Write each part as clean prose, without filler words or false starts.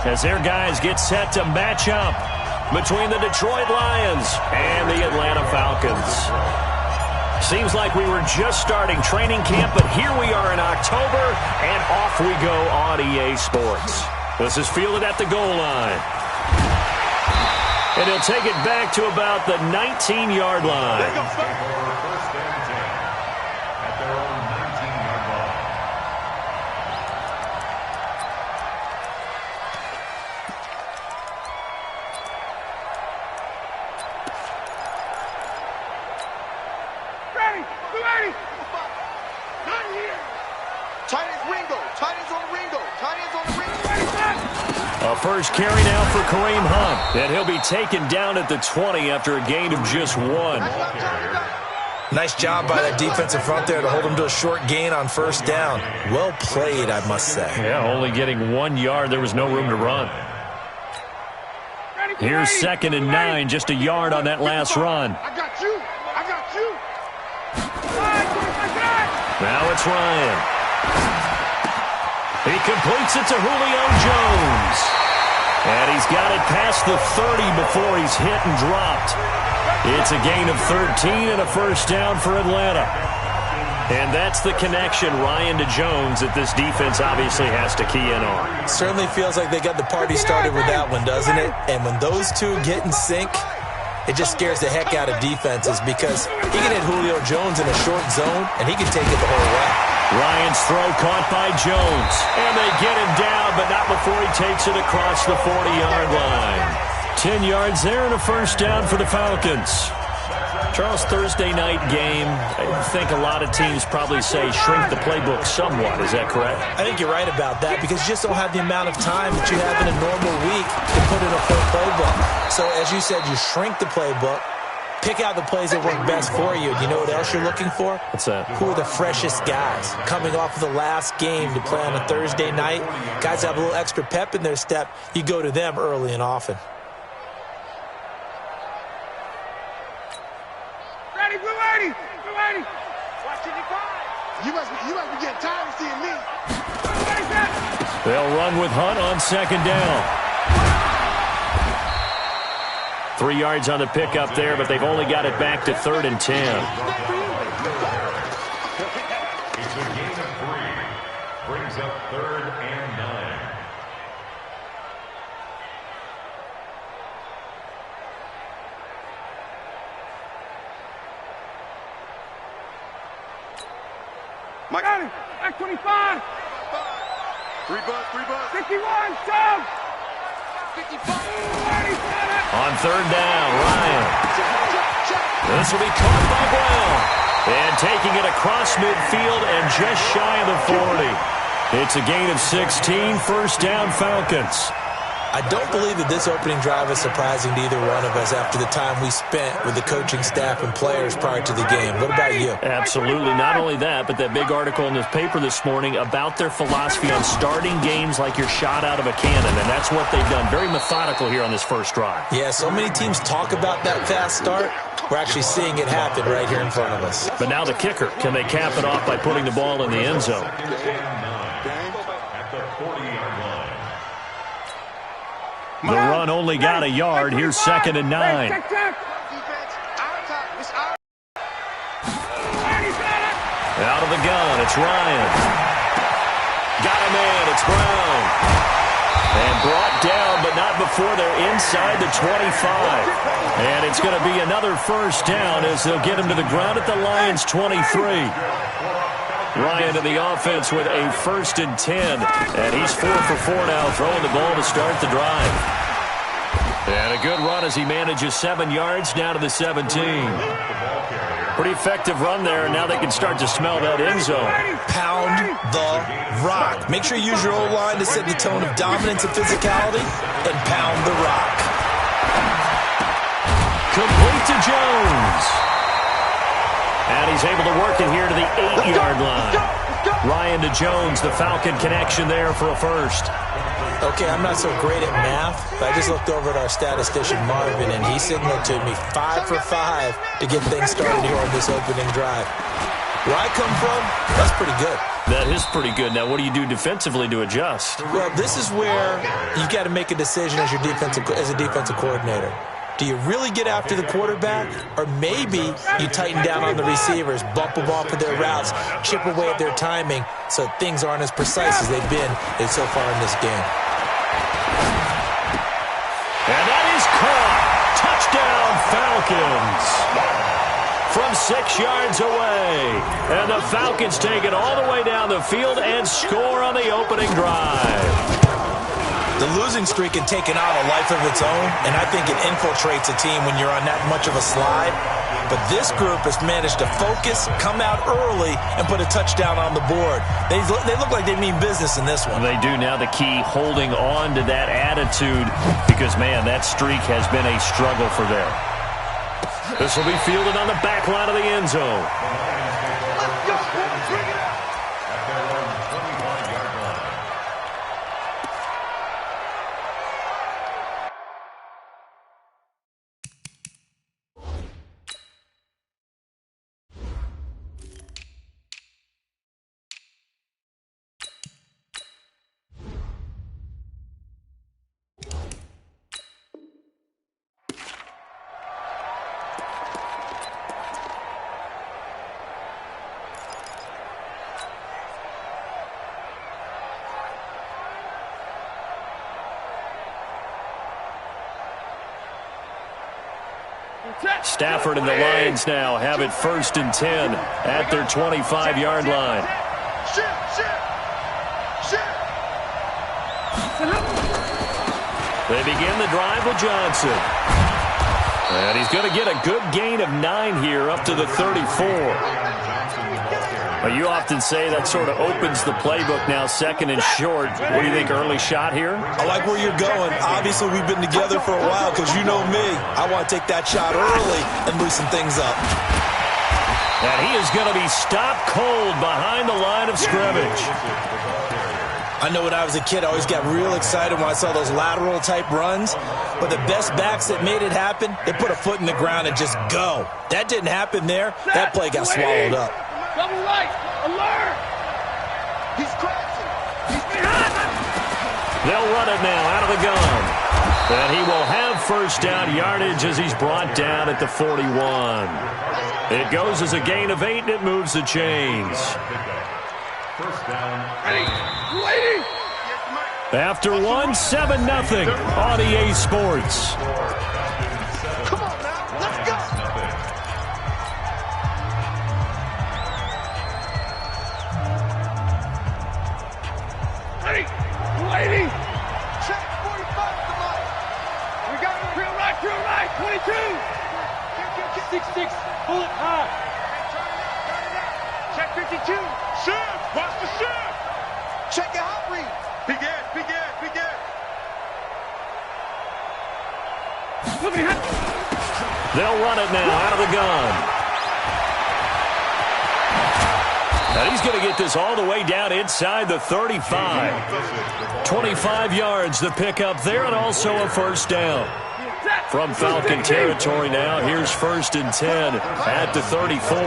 as their guys get set to match up between the Detroit Lions and the Atlanta Falcons. Seems like we were just starting training camp, but here we are in October, and off we go on EA Sports. This is fielded at the goal line. And he'll take it back to about the 19-yard line. First carry now for Kareem Hunt, and he'll be taken down at the 20 after a gain of just 1. Nice job by that defensive front there to hold him to a short gain on first down. Well played, I must say. Yeah, only getting 1 yard. There was no room to run. Here's 2nd and 9, just a yard on that last run. I got you. Now it's Ryan. He completes it to Julio Jones. And he's got it past the 30 before he's hit and dropped. It's a gain of 13 and a first down for Atlanta. And that's the connection, Ryan to Jones, that this defense obviously has to key in on. Certainly feels like they got the party started with that one, doesn't it? And when those two get in sync, it just scares the heck out of defenses because he can hit Julio Jones in a short zone, and he can take it the whole way. Ryan's throw caught by Jones. And they get him down, but not before he takes it across the 40-yard line. 10 yards there and a first down for the Falcons. Charles, Thursday night game, I think a lot of teams probably say shrink the playbook somewhat. Is that correct? I think you're right about that because you just don't have the amount of time that you have in a normal week to put in a full playbook. So, as you said, you shrink the playbook. Pick out the plays that work best for you. You know what else you're looking for? What's that? Who are the freshest guys coming off of the last game to play on a Thursday night? Guys have a little extra pep in their step. You go to them early and often. Ready, blue 80. Watch it, you must be getting tired of seeing me. They'll run with Hunt on 2nd down. 3 yards on the pickup there, but they've only got it back to 3rd and 10. It's a gain of 3. Brings up 3rd and 9. Mike. Got him. Back 25. 3 bucks. 51. Jump. 55. On 3rd down, Ryan. This will be caught by Brown. And taking it across midfield and just shy of the 40. It's a gain of 16, first down Falcons. I don't believe that this opening drive is surprising to either one of us after the time we spent with the coaching staff and players prior to the game. What about you? Absolutely. Not only that, but that big article in the paper this morning about their philosophy on starting games like you're shot out of a cannon, and that's what they've done. Very methodical here on this first drive. Yeah, so many teams talk about that fast start. We're actually seeing it happen right here in front of us. But now the kicker. Can they cap it off by putting the ball in the end zone? The run only got a yard. Here's 2nd and 9. Out of the gun, it's Ryan. Got a man, it's Brown. And brought down, but not before they're inside the 25. And it's going to be another first down as they'll get him to the ground at the Lions' 23. Ryan in the offense with a 1st and 10. And he's 4 for 4 now, throwing the ball to start the drive. And a good run as he manages 7 yards down to the 17. Pretty effective run there, and now they can start to smell that end zone. Pound the rock. Make sure you use your O-line to set the tone of dominance and physicality, and pound the rock. Complete to Jones. And he's able to work it here to the 8-yard line. Ryan to Jones, the Falcon connection there for a first. Okay, I'm not so great at math, but I just looked over at our statistician, Marvin, and he signaled to me 5 for 5 to get things started here on this opening drive. Where I come from, that's pretty good. That is pretty good. Now, what do you do defensively to adjust? Well, this is where you got to make a decision as a defensive coordinator. Do you really get after the quarterback, or maybe you tighten down on the receivers, bump them off of their routes, chip away at their timing so things aren't as precise as they've been so far in this game? And that is caught. Touchdown, Falcons. From 6 yards away. And the Falcons take it all the way down the field and score on the opening drive. The losing streak had taken on a life of its own, and I think it infiltrates a team when you're on that much of a slide. But this group has managed to focus, come out early, and put a touchdown on the board. They look like they mean business in this one. They do. Now the key, holding on to that attitude, because, man, that streak has been a struggle for them. This will be fielded on the back line of the end zone. Let's go, boys. Bring it out. At their own 25-yard line. Stafford and the Lions now have it 1st and 10 at their 25-yard line. They begin the drive with Johnson. And he's going to get a good gain of 9 here up to the 34. You often say that sort of opens the playbook now, 2nd and short. What do you think, early shot here? I like where you're going. Obviously, we've been together for a while because you know me. I want to take that shot early and loosen things up. And he is going to be stopped cold behind the line of scrimmage. I know when I was a kid, I always got real excited when I saw those lateral-type runs. But the best backs that made it happen, they put a foot in the ground and just go. That didn't happen there. That play got swallowed up. Double right, alert! He's crashing. He's behind him. They'll run it now out of the gun. And he will have 1st down yardage as he's brought down at the 41. It goes as a gain of 8, and it moves the chains. 1st down. Waiting. After 1, 7-0 on EA Sports. Come on now, let's go. Waiting. Check 45, come on. We got it. Real right, 22. 6-6, pull it high. Check 52. Shift, watch the shift. Check your hot read. Begin. They'll run it now out of the gun. And he's going to get this all the way down inside the 35. 25 yards the pickup there, and also a 1st down. From Falcon territory now, here's 1st and 10 at the 34.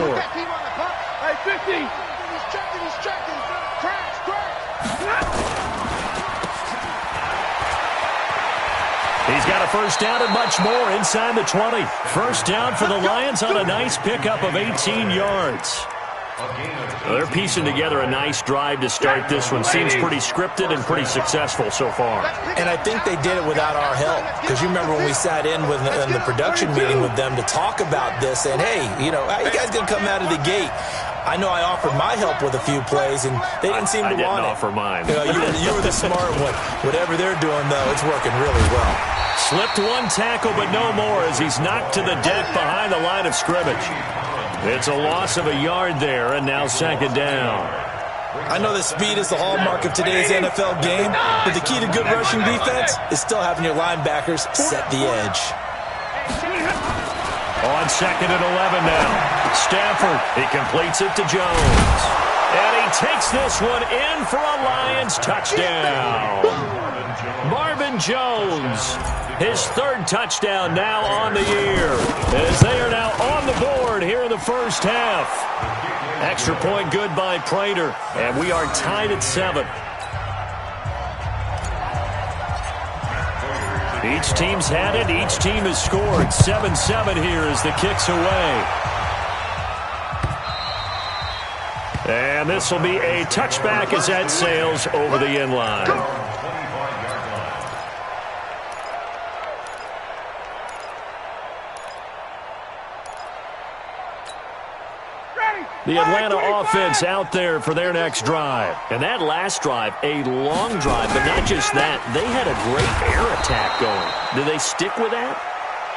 Hey, 50. He's checking. Crash. He's got a 1st down and much more inside the 20. 1st down for the Lions on a nice pickup of 18 yards. They're piecing together a nice drive to start this one. Seems pretty scripted and pretty successful so far. And I think they did it without our help. Because you remember when we sat in the production meeting with them to talk about this, and hey, you know, how you guys going to come out of the gate? I know I offered my help with a few plays, and they didn't seem to want it. I didn't offer mine. You were the smart one. Whatever they're doing, though, it's working really well. Slipped 1 tackle, but no more as he's knocked to the deck behind the line of scrimmage. It's a loss of a yard there, and now 2nd down. I know that speed is the hallmark of today's NFL game, but the key to good rushing defense is still having your linebackers set the edge. On 2nd and 11 now. Stafford, he completes it to Jones. And he takes this one in for a Lions touchdown. Marvin Jones, his 3rd touchdown now on the year, as they are now on the board here in the 1st half. Extra point good by Prater, and we are tied at 7. Each team's had it. Each team has scored. 7-7 here as the kick's away. And this will be a touchback as that sails over the end line. The Atlanta offense out there for their next drive. And that last drive, a long drive, but not just that. They had a great air attack going. Do they stick with that?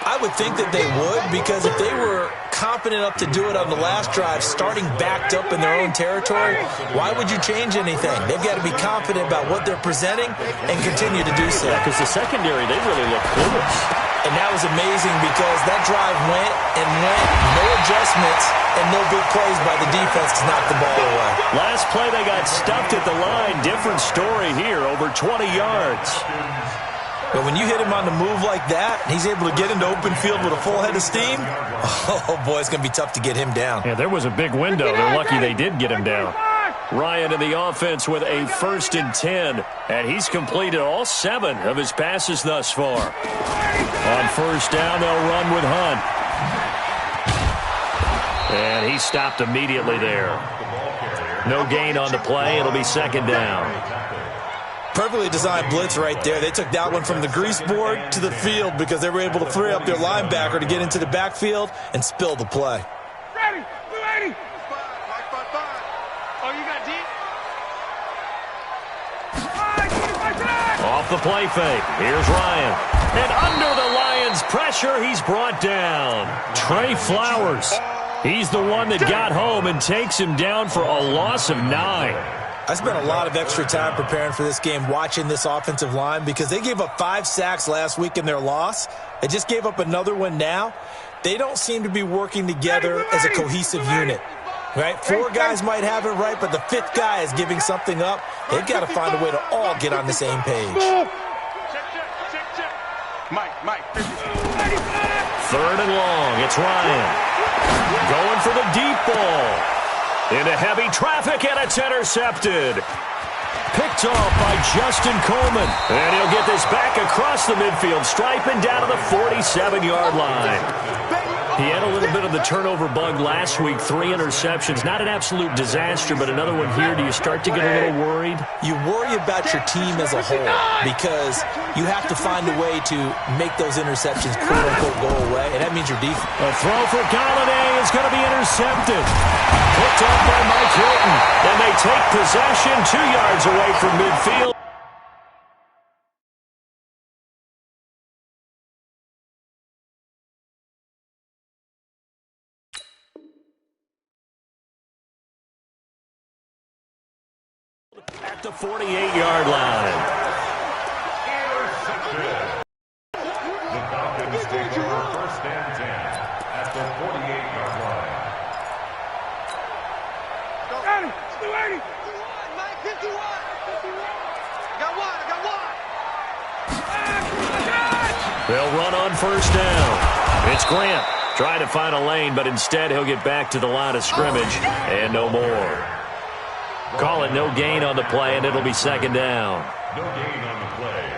I would think that they would, because if they were confident enough to do it on the last drive, starting backed up in their own territory, why would you change anything? They've got to be confident about what they're presenting and continue to do so. Yeah, because the secondary, they really look clueless. And that was amazing because that drive went and went, no adjustments, and no big plays by the defense to knock the ball away. Last play, they got stuffed at the line. Different story here, over 20 yards. But when you hit him on the move like that, he's able to get into open field with a full head of steam, oh, boy, it's going to be tough to get him down. Yeah, there was a big window. They're lucky they did get him down. Ryan in the offense with a 1st and 10, and he's completed all 7 of his passes thus far. On 1st down, they'll run with Hunt. And he stopped immediately there. No gain on the play. It'll be 2nd down. Perfectly designed blitz right there. They took that one from the grease board to the field because they were able to free up their linebacker to get into the backfield and spill the play. Ready, 280. Oh, you got deep? Off the play fake. Here's Ryan. And under the Lions' pressure, he's brought down. Trey Flowers. He's the one that got home and takes him down for a loss of 9. I spent a lot of extra time preparing for this game watching this offensive line because they gave up 5 sacks last week in their loss. They just gave up another one now. They don't seem to be working together as a cohesive unit. Right? 4 guys might have it right, but the 5th guy is giving something up. They've got to find a way to all get on the same page. Mike. 3rd and long. It's Ryan. Going for the deep ball. Into heavy traffic, and it's intercepted. Picked off by Justin Coleman. And he'll get this back across the midfield stripe and down to the 47-yard line. He had a little bit of the turnover bug last week, 3 interceptions. Not an absolute disaster, but another one here. Do you start to get a little worried? You worry about your team as a whole because you have to find a way to make those interceptions quote-unquote go away, and that means your defense. A throw for Galladay is going to be intercepted. Picked up by Mike Hilton. And they take possession 2 yards away from midfield. At the 48-yard line. The Falcons take over 1st and 10 at the 48-yard line. Ready, 280. Mike, 51. Got one. They'll run on 1st down. It's Grant trying to find a lane, but instead he'll get back to the line of scrimmage and no more. Call it no gain on the play, and it'll be 2nd down. No gain on the play.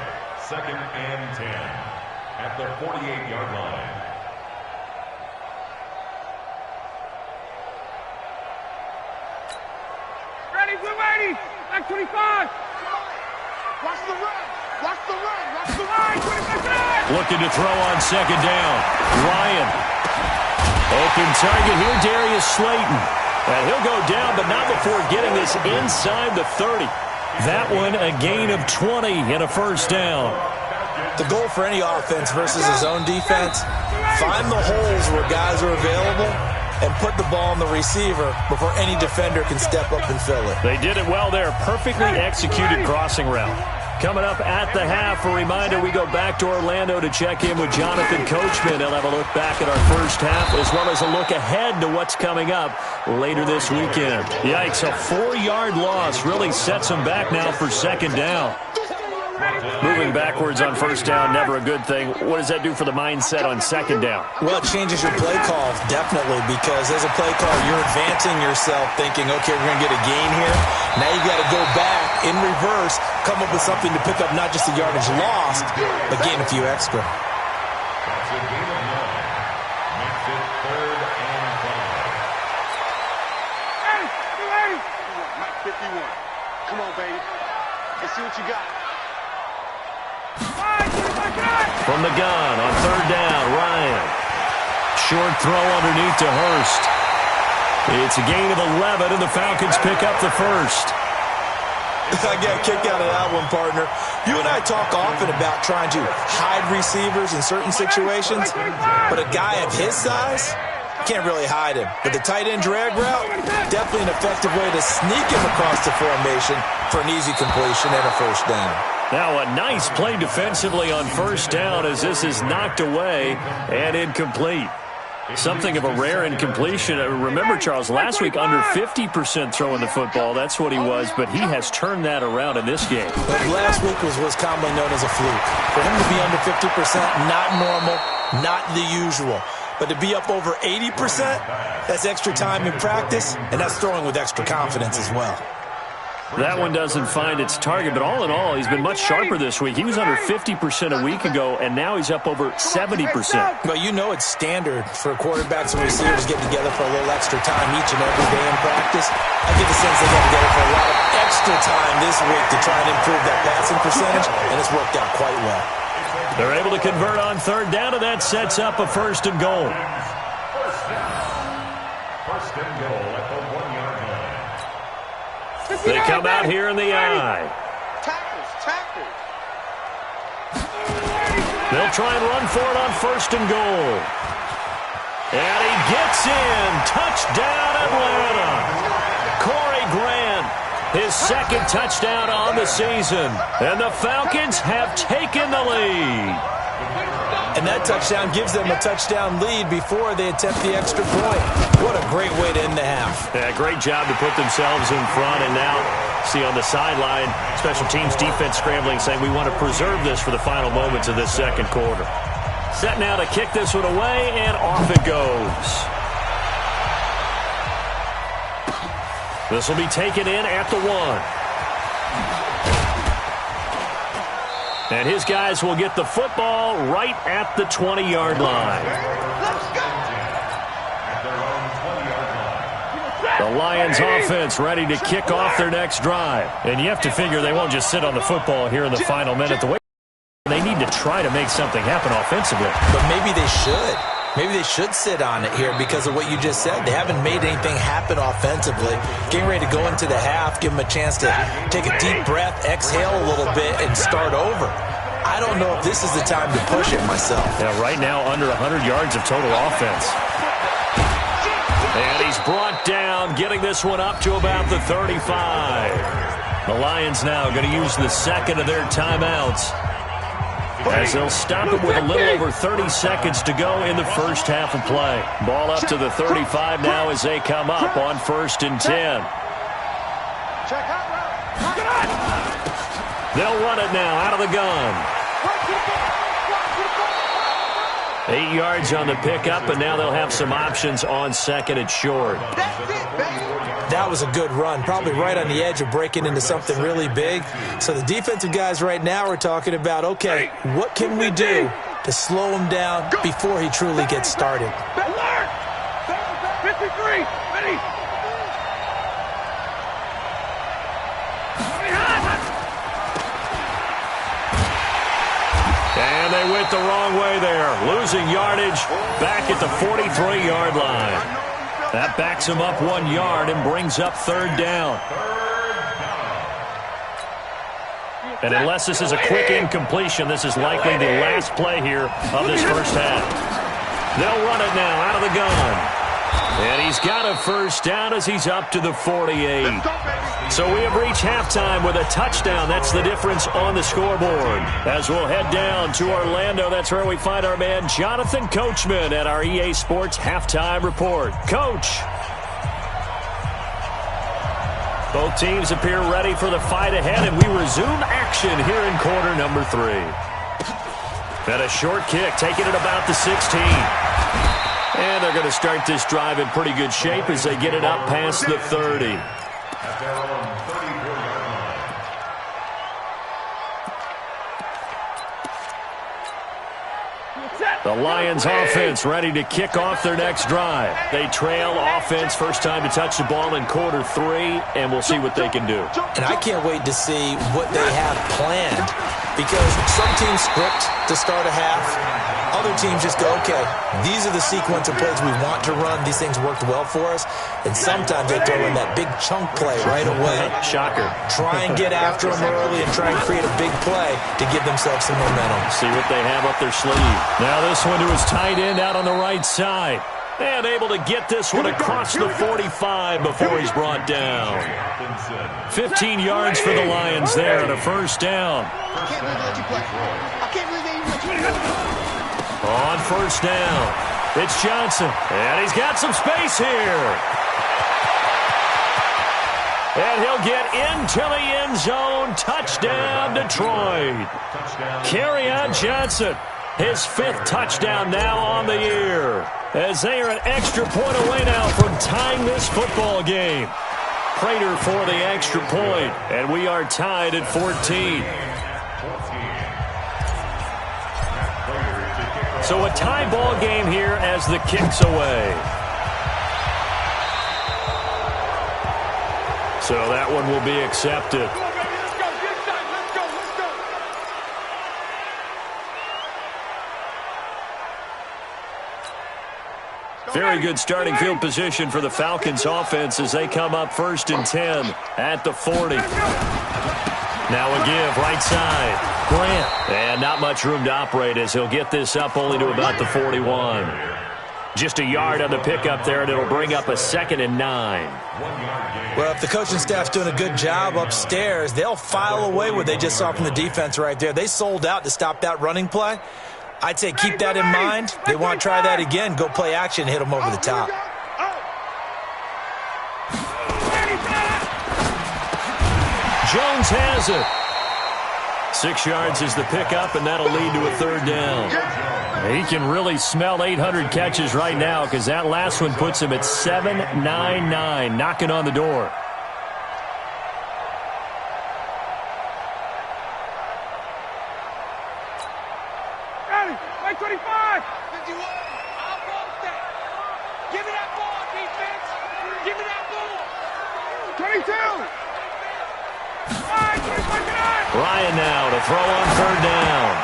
2nd and 10 at the 48-yard line. Ready, 280. Back 25. Watch the run. 25. Looking to throw on 2nd down. Ryan. Open target here, Darius Slayton. And he'll go down, but not before getting this inside the 30. That one, a gain of 20 and a 1st down. The goal for any offense versus his own defense, find the holes where guys are available and put the ball on the receiver before any defender can step up and fill it. They did it well there. Perfectly executed crossing route. Coming up at the half, a reminder, we go back to Orlando to check in with Jonathan Coachman. He'll have a look back at our 1st half as well as a look ahead to what's coming up later this weekend. Yikes, a 4-yard loss really sets them back now for 2nd down. Moving backwards on first down, never a good thing. What does that do for the mindset on second down? Well, it changes your play call, definitely, because as a play call, you're advancing yourself thinking, okay, we're going to get a gain here. Now you got to go back in reverse, come up with something to pick up not just the yardage lost, but gain a few extra. That's a gain of 9. Makes it 3rd and 5. Hey, Mike 51. Come on, baby. Let's see what you got. From the gun on third down, Ryan. Short throw underneath to Hurst. It's a gain of 11, and the Falcons pick up the first. I got a kick out of that one, partner. You and I talk often about trying to hide receivers in certain situations, but a guy of his size can't really hide him. But the tight end drag route, definitely an effective way to sneak him across the formation for an easy completion and a first down. Now a nice play defensively on first down as this is knocked away and incomplete. Something of a rare incompletion. Remember, Charles, last week under 50% throwing the football. That's what he was, but he has turned that around in this game. But last week was commonly known as a fluke. For him to be under 50%, not normal, not the usual. But to be up over 80%, that's extra time in practice, and that's throwing with extra confidence as well. That one doesn't find its target, but all in all, he's been much sharper this week. He was under 50% a week ago, and now he's up over 70%. Well, you know it's standard for quarterbacks and receivers getting together for a little extra time each and every day in practice. I get the sense they got together for a lot of extra time this week to try and improve that passing percentage, and it's worked out quite well. They're able to convert on third down, and that sets up a first and goal. First and goal at the 1-yard line. They come out here in the eye. Tackles. They'll try and run for it on first and goal. And he gets in. Touchdown, Atlanta. Corey Grant, his second touchdown on the season. And the Falcons have taken the lead. And that touchdown gives them a touchdown lead before they attempt the extra point. What a great way to end the half. Yeah, great job to put themselves in front. And now, see on the sideline, special teams defense scrambling, saying we want to preserve this for the final moments of this second quarter. Set now to kick this one away, and off it goes. This will be taken in at the 1. And his guys will get the football right at the 20-yard line. The Lions offense ready to kick off their next drive. And you have to figure they won't just sit on the football here in the final minute. The way they need to try to make something happen offensively. But maybe they should. Maybe they should sit on it here because of what you just said. They haven't made anything happen offensively. Getting ready to go into the half, give them a chance to take a deep breath, exhale a little bit, and start over. I don't know if this is the time to push it myself. Yeah, right now under 100 yards of total offense. And he's brought down, getting this one up to about the 35. The Lions now going to use the second of their timeouts, as they'll stop it with a little over 30 seconds to go in the first half of play. Ball up to the 35 now as they come up on 1st and 10. They'll run it now out of the gun. 8 yards on the pickup, and now they'll have some options on second and short. That was a good run, probably right on the edge of breaking into something really big. So the defensive guys right now are talking about, okay, what can we do to slow him down before he truly gets started? 53, ready. And they went the wrong way there, losing yardage back at the 43-yard line. That backs him up 1 yard and brings up third down. And unless this is a quick incompletion, this is likely the last play here of this first half. They'll run it now out of the gun. And he's got a first down as he's up to the 48. So we have reached halftime with a touchdown. That's the difference on the scoreboard. As we'll head down to Orlando, that's where we find our man Jonathan Coachman at our EA Sports Halftime Report. Coach. Both teams appear ready for the fight ahead, and we resume action here in quarter number 3. And a short kick, taking it about the 16. And they're going to start this drive in pretty good shape as they get it up past the 30. At their own 34-yard line. The Lions offense ready to kick off their next drive. They trail offense first time to touch the ball in quarter 3, and we'll see what they can do. And I can't wait to see what they have planned, because some teams script to start a half. Other teams just go, okay, these are the sequence of plays we want to run. These things worked well for us. And sometimes they throw in that big chunk play right away. Shocker. Try and get after them early and try and create a big play to give themselves some momentum. See what they have up their sleeve. Now this one to his tight end out on the right side. And able to get this one across the 45 before he's brought down. 15 yards for the Lions there and a first down. I can't believe they let you play. I can't believe they even let you play. On first down, it's Johnson, and he's got some space here. And he'll get into the end zone. Touchdown, Detroit. Kerryon Johnson, his 5th touchdown now on the year, as they are an extra point away now from tying this football game. Prater for the extra point, and we are tied at 14. So a tie ball game here as the kick's away. So that one will be accepted. Let's go, get inside. Let's go, let's go. Very good starting field position for the Falcons offense as they come up 1st and 10 at the 40. Now a give, right side. Grant. And not much room to operate as he'll get this up only to about the 41. Just a yard on the pickup there, and it'll bring up a 2nd and 9. Well, if the coaching staff's doing a good job upstairs, they'll file away what they just saw from the defense right there. They sold out to stop that running play. I'd say keep that in mind. They want to try that again, go play action, hit them over the top. Jones has it. 6 yards is the pickup, and that'll lead to a 3rd down. He can really smell 800 catches right now because that last one puts him at 799, knocking on the door. Ready, like 25. 51. I'll post that. Give me that ball, defense. Give me that ball. 22. Ryan now to throw on 3rd down.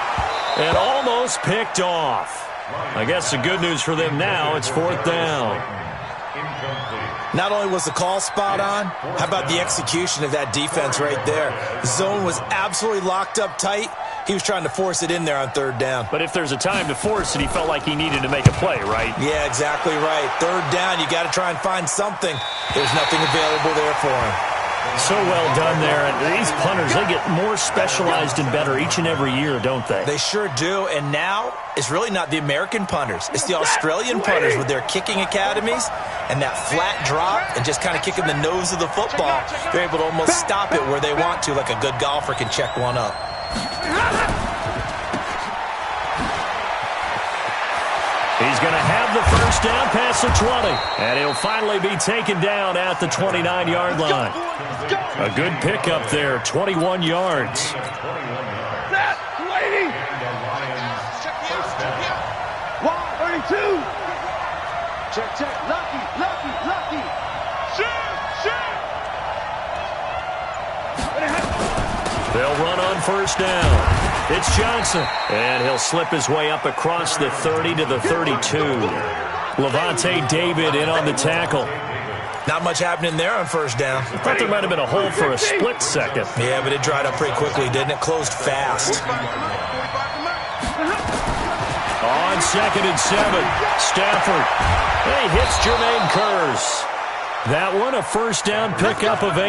And almost picked off. I guess the good news for them now, it's 4th down. Not only was the call spot on, how about the execution of that defense right there? The zone was absolutely locked up tight. He was trying to force it in there on 3rd down. But if there's a time to force it, he felt like he needed to make a play, right? Yeah, exactly right. 3rd down, you got to try and find something. There's nothing available there for him. So well done there. And these punters, they get more specialized and better each and every year, don't they? They sure do. And now it's really not the American punters. It's the Australian punters with their kicking academies and that flat drop and just kind of kicking the nose of the football. They're able to almost stop it where they want to, like a good golfer can check one up. He's going to have the first down past the 20. And he'll finally be taken down at the 29-yard line. A good pickup there, 21 yards. Set, lady. 132. Check. Lucky. Shoot. They'll run on first down. It's Johnson, and he'll slip his way up across the 30 to the 32. Levante David in on the tackle. Not much happening there on first down. I thought there might have been a hole for a split second. Yeah, but it dried up pretty quickly, didn't it? Closed fast. On 2nd and 7, Stafford. He hits Jermaine Kearse. That one a first down pickup of 8.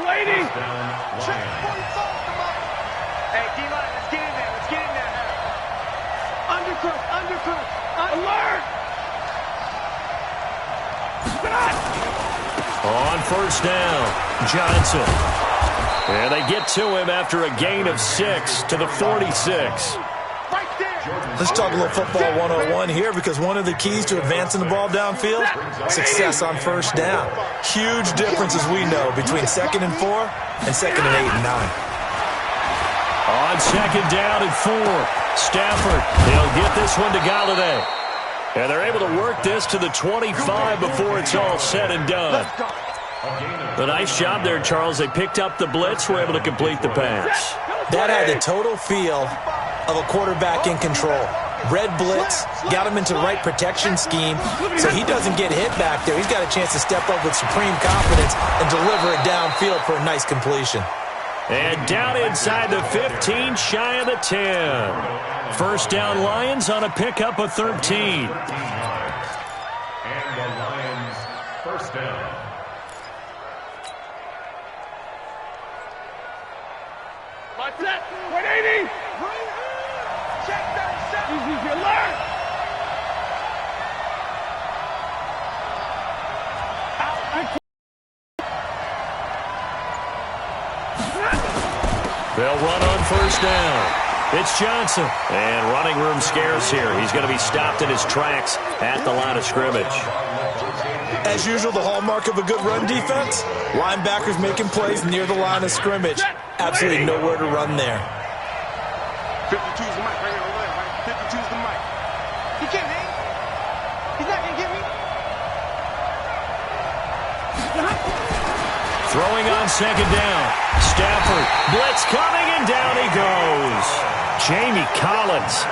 Lady. Check 45. Hey, D-line, let's get in there. Undercut. Alert. On first down, Johnson. And they get to him after a gain of 6 to the 46. Let's talk a little football 101 here, because one of the keys to advancing the ball downfield, success on first down. Huge difference, as we know, between 2nd and 4 and 2nd and 8 and 9. On 2nd down and 4, Stafford, he'll get this one to Galladay. And they're able to work this to the 25 before it's all said and done. A nice job there, Charles. They picked up the blitz, were able to complete the pass. That had the total feel of a quarterback in control. Red blitz, got him into the right protection scheme, so he doesn't get hit back there. He's got a chance to step up with supreme confidence and deliver it downfield for a nice completion. And down inside the 15, shy of the 10. First down, Lions on a pickup of 13. And the Lions first down. Like that. 180. Check that. Easy, you learn. They'll run on first down. It's Johnson. And running room scarce here. He's going to be stopped in his tracks at the line of scrimmage. As usual, the hallmark of a good run defense, linebackers making plays near the line of scrimmage. Absolutely nowhere to run there. 52's the mic right here on the left, right? 52's the mic. He can't hang. He's not going to get me. Throwing on 2nd down. Stafford, blitz coming, and down he goes. Jamie Collins.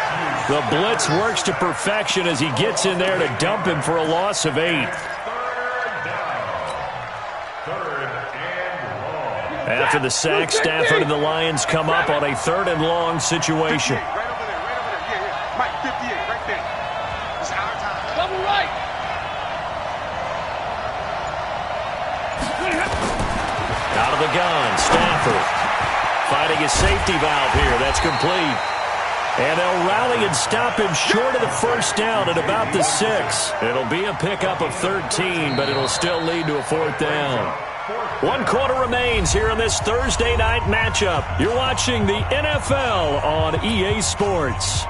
The blitz works to perfection as he gets in there to dump him for a loss of 8. After the sack, Stafford and the Lions come up on a 3rd and long situation. Right over there, right over there. Yeah. Mike, 58, right there. It's our time. Double right. Out of the gun, Stafford. Finding his safety valve here. That's complete. And they'll rally and stop him short of the first down at about the 6. It'll be a pickup of 13, but it'll still lead to a 4th down. 1 quarter remains here in this Thursday night matchup. You're watching the NFL on EA Sports.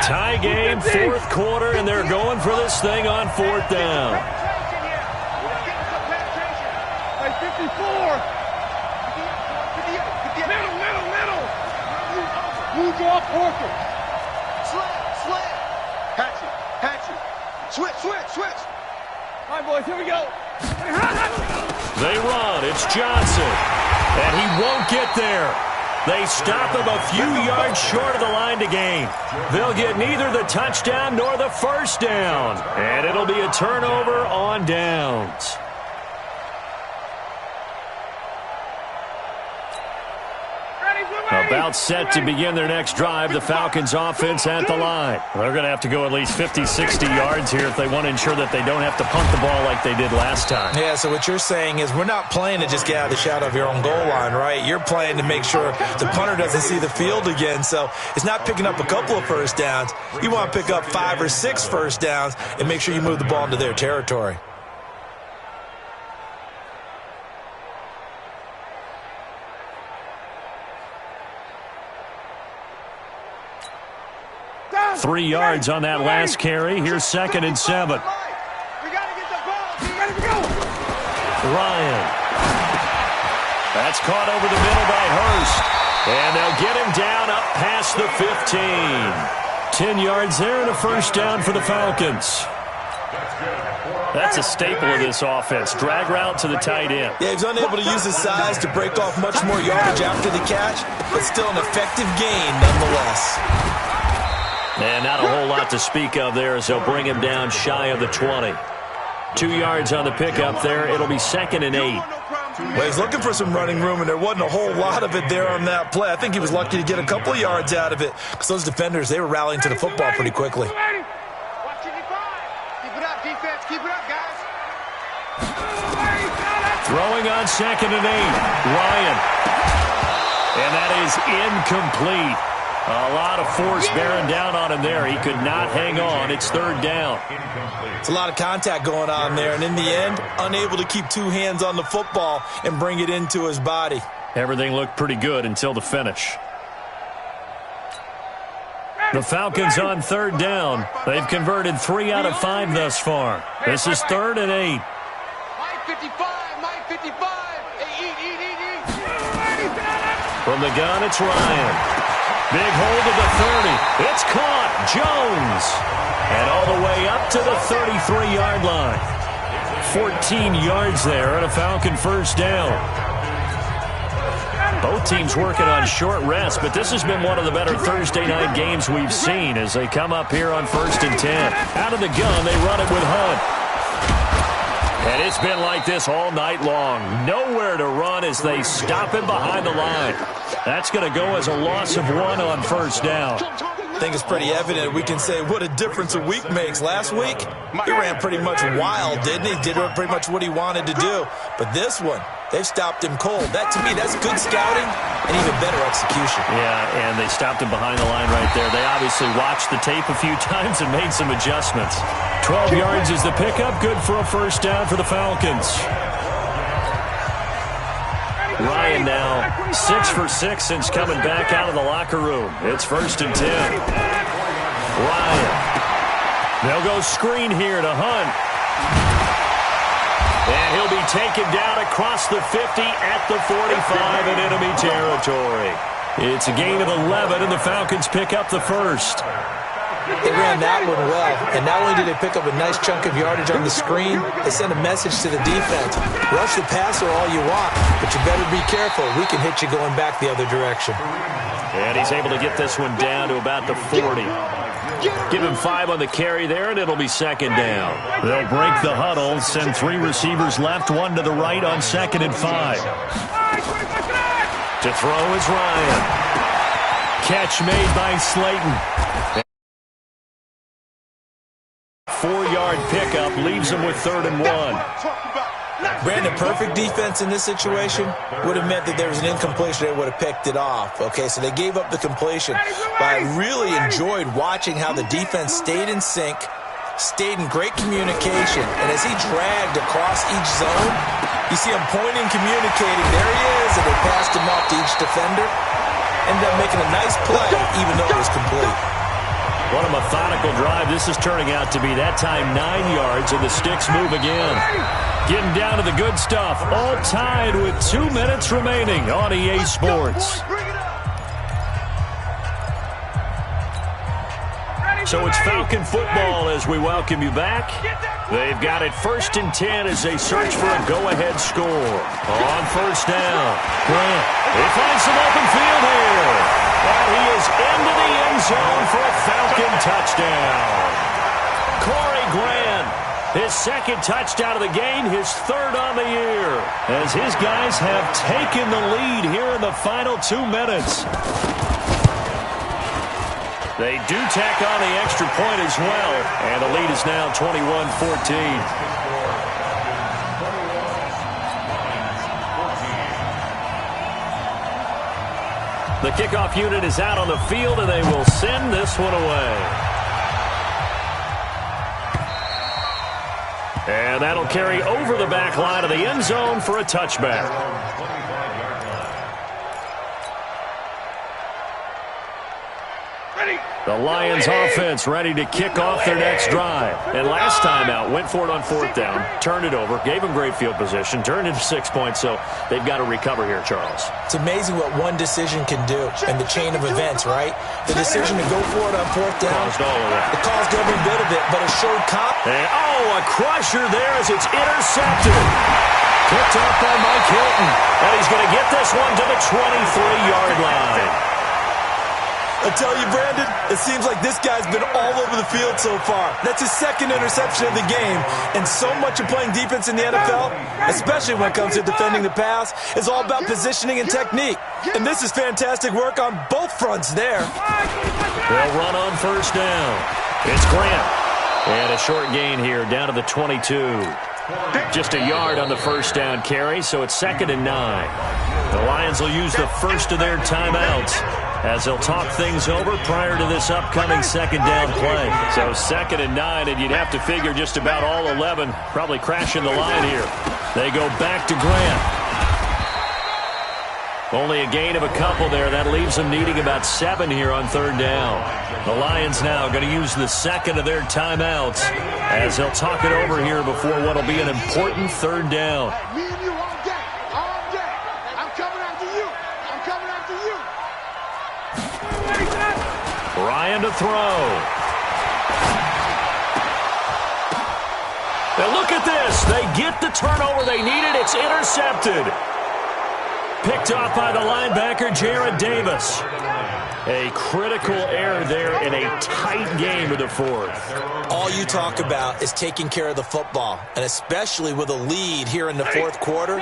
Tie game, 4th quarter, and they're going for this thing on 4th down. Like 54. Middle. Move off Porter. Slam. Hatch it. Switch. All right, boys, here we go. They run. It's Johnson. And he won't get there. They stop him a few yards short of the line to gain. They'll get neither the touchdown nor the first down. And it'll be a turnover on downs. About set to begin their next drive, the Falcons offense at the line. They're going to have to go at least 50, 60 yards here if they want to ensure that they don't have to punt the ball like they did last time. Yeah, so what you're saying is we're not playing to just get out of the shadow of your own goal line, right? You're playing to make sure the punter doesn't see the field again. So it's not picking up a couple of first downs. You want to pick up 5 or 6 first downs and make sure you move the ball into their territory. Three yards on that last carry. Here's 2nd and 7. We got to get the ball. Ready to go. Ryan. That's caught over the middle by Hurst. And they'll get him down up past the 15. 10 yards there and a first down for the Falcons. That's a staple of this offense. Drag route to the tight end. Yeah, he's unable to use his size to break off much more yardage after the catch, but still an effective gain nonetheless. And not a whole lot to speak of there as they'll bring him down shy of the 20. 2 yards on the pickup there. It'll be 2nd and 8. Well, he's looking for some running room, and there wasn't a whole lot of it there on that play. I think he was lucky to get a couple of yards out of it because those defenders, they were rallying to the football pretty quickly. Keep it up, defense. Keep it up, guys. Throwing on 2nd and 8. Ryan. And that is incomplete. A lot of force bearing down on him there. He could not hang on. It's third down. It's a lot of contact going on there, and in the end, unable to keep two hands on the football and bring it into his body. Everything looked pretty good until the finish. The Falcons on third down. They've converted 3 out of 5 thus far. This is 3rd and 8. From the gun, it's Ryan. Big hold of the 30. It's caught. Jones. And all the way up to the 33-yard line. 14 yards there and a Falcon first down. Both teams working on short rest, but this has been one of the better Thursday night games we've seen as they come up here on 1st and 10. Out of the gun, they run it with Hunt. And it's been like this all night long. Nowhere to run as they stop him behind the line. That's going to go as a loss of 1 on first down. I think it's pretty evident. We can say what a difference a week makes. Last week, he ran pretty much wild, didn't he? Did pretty much what he wanted to do. But this one, they've stopped him cold. That, to me, that's good scouting and even better execution. Yeah, and they stopped him behind the line right there. They obviously watched the tape a few times and made some adjustments. 12 yards is the pickup. Good for a first down for the Falcons. Ryan now 6 for 6 since coming back out of the locker room. It's 1st and 10. Ryan. They'll go screen here to Hunt. And he'll be taken down across the 50 at the 45 in enemy territory. It's a gain of 11, and the Falcons pick up the first. They ran that one well, and not only did they pick up a nice chunk of yardage on the screen, they sent a message to the defense. Rush the passer all you want, but you better be careful. We can hit you going back the other direction. And he's able to get this one down to about the 40. Give him 5 on the carry there, and it'll be 2nd down. They'll break the huddle, send 3 receivers left, 1 to the right on 2nd and 5. To throw is Ryan. Catch made by Slayton. 4-yard pickup leaves him with 3rd and 1. Brandon, perfect defense in this situation would have meant that there was an incompletion. They would have picked it off. Okay, so they gave up the completion. But I really enjoyed watching how the defense stayed in sync, stayed in great communication. And as he dragged across each zone, you see him pointing, communicating. There he is, and they passed him off to each defender. Ended up making a nice play, even though it was complete. What a methodical drive this is turning out to be. That time 9 yards, and the sticks move again. Getting down to the good stuff. All tied with 2 minutes remaining on EA Sports. So it's Falcon football as we welcome you back. They've got it 1st and 10 as they search for a go-ahead score. On 1st down, Grant. They find some open field here. And he is into the end zone for a Falcon touchdown. Corey Grant, his 2nd touchdown of the game, his 3rd on the year, as his guys have taken the lead here in the final 2 minutes. They do tack on the extra point as well, and the lead is now 21-14. The kickoff unit is out on the field, and they will send this one away. And that'll carry over the back line of the end zone for a touchback. The Lions offense ready to kick off their next drive. And last time out, went for it on 4th down, turned it over, gave them great field position, turned into 6 points, so they've got to recover here, Charles. It's amazing what one decision can do in the chain of events, right? The decision to go for it on 4th down. Caused all of that. It caused every bit of it, but it showed And, a crusher there as it's intercepted. Picked up by Mike Hilton. And he's going to get this one to the 23-yard line. I tell you, Brandon, it seems like this guy's been all over the field so far. That's his 2nd interception of the game. And so much of playing defense in the NFL, especially when it comes to defending the pass, is all about positioning and technique. And this is fantastic work on both fronts there. They'll run on 1st down. It's Grant. And a short gain here down to the 22. Just a yard on the first down carry, so it's 2nd and 9. The Lions will use the first of their timeouts as they'll talk things over prior to this upcoming 2nd down play. So 2nd and 9, and you'd have to figure just about all 11 probably crashing the line here. They go back to Grant. Only a gain of a couple there. That leaves them needing about 7 here on 3rd down. The Lions now going to use the second of their timeouts as they'll talk it over here before what will be an important 3rd down. Me and you all day. All day. I'm coming after you. I'm coming after you. Ryan to throw. Now look at this. They get the turnover they needed. It's intercepted. Picked off by the linebacker, Jared Davis. A critical error there in a tight game of the 4th. All you talk about is taking care of the football, and especially with a lead here in the 4th quarter,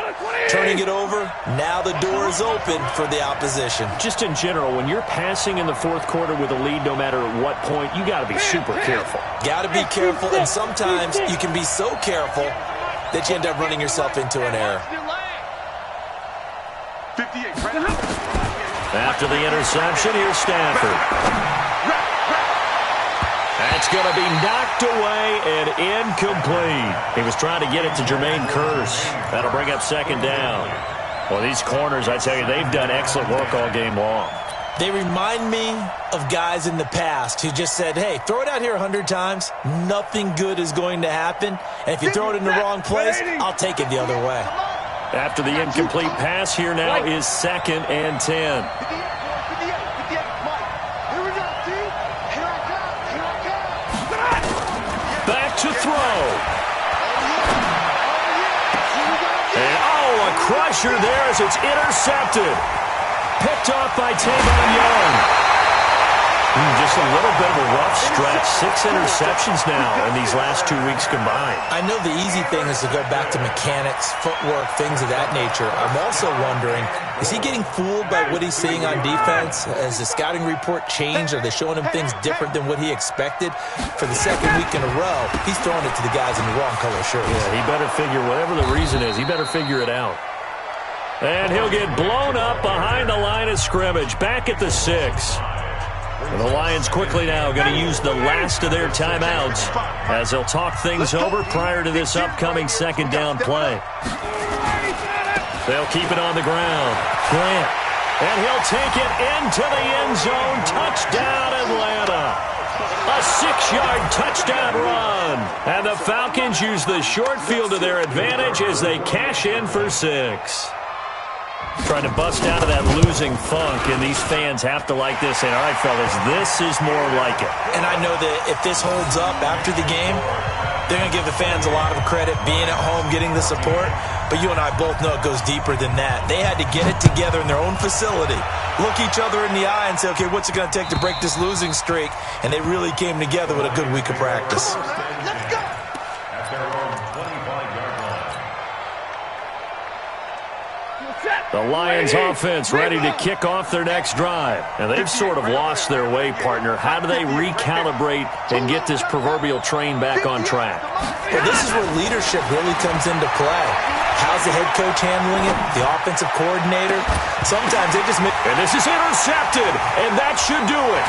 turning it over, now the door is open for the opposition. Just in general, when you're passing in the 4th quarter with a lead, no matter at what point, you got to be super careful. Got to be careful, and sometimes you can be so careful that you end up running yourself into an error. 58. After the interception, here's Stanford. That's going to be knocked away and incomplete. He was trying to get it to Jermaine Kearse. That'll bring up 2nd down. Well, these corners, I tell you, they've done excellent work all game long. They remind me of guys in the past who just said, hey, throw it out here 100 times. Nothing good is going to happen. And if you throw it in the wrong place, I'll take it the other way. After the incomplete pass, here now is 2nd and 10. Back to throw. And, a crusher there as it's intercepted. Picked off by Tavon Young. Just a little bit of a rough stretch. 6 interceptions now in these last 2 weeks combined. I know the easy thing is to go back to mechanics, footwork, things of that nature. I'm also wondering, is he getting fooled by what he's seeing on defense? Has the scouting report changed? Are they showing him things different than what he expected? For the 2nd week in a row, he's throwing it to the guys in the wrong color shirts. Yeah, he better figure, whatever the reason is, he better figure it out. And he'll get blown up behind the line of scrimmage, back at the 6. And the Lions quickly now going to use the last of their timeouts as they'll talk things over prior to this upcoming 2nd down play. They'll keep it on the ground. Grant. And he'll take it into the end zone. Touchdown, Atlanta. A 6-yard touchdown run. And the Falcons use the short field to their advantage as they cash in for 6. Trying to bust out of that losing funk, and these fans have to like this. And, all right, fellas, this is more like it. And I know that if this holds up after the game, they're going to give the fans a lot of credit being at home, getting the support. But you and I both know it goes deeper than that. They had to get it together in their own facility, look each other in the eye and say, okay, what's it going to take to break this losing streak? And they really came together with a good week of practice. Let's go. At their own 25-yard line. The Lions offense ready to kick off their next drive. And they've sort of lost their way, partner. How do they recalibrate and get this proverbial train back on track? Well, this is where leadership really comes into play. How's the head coach handling it? The offensive coordinator? Sometimes they just make... And this is intercepted, and that should do it.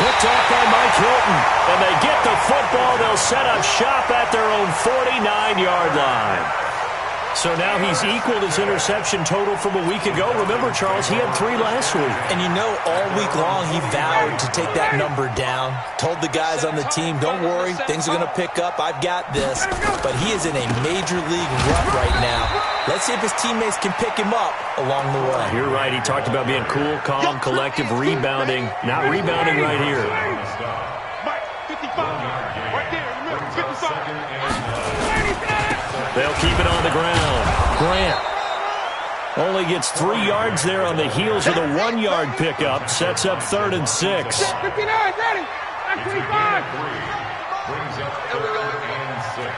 Picked off by Mike Hilton, and they get the football. They'll set up shop at their own 49-yard line. So now he's equaled his interception total from a week ago. Remember, Charles, he had 3 last week. And you know, all week long he vowed to take that number down. Told the guys on the team, don't worry, things are going to pick up. I've got this. But he is in a major league rut right now. Let's see if his teammates can pick him up along the way. You're right. He talked about being cool, calm, collective, rebounding. Not rebounding right here. Mike, 55. Right there. Remember, 55. They'll keep it on the ground. Grant only gets 3 yards there on the heels of the 1-yard pickup. Sets up 3rd and 6. 59, ready. That's 25. Brings up 3rd and 6.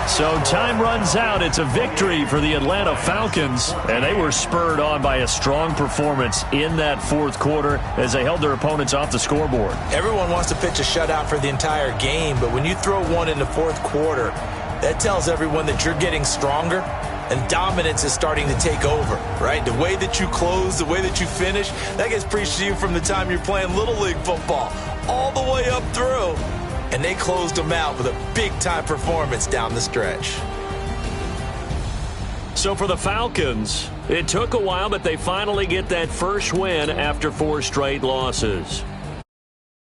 So time runs out. It's a victory for the Atlanta Falcons, and they were spurred on by a strong performance in that fourth quarter as they held their opponents off the scoreboard. Everyone wants to pitch a shutout for the entire game, but when you throw one in the fourth quarter, that tells everyone that you're getting stronger and dominance is starting to take over, right? The way that you close, the way that you finish, that gets preached to you from the time you're playing Little League football all the way up through. And they closed them out with a big-time performance down the stretch. So for the Falcons, it took a while, but they finally get that first win after 4 straight losses.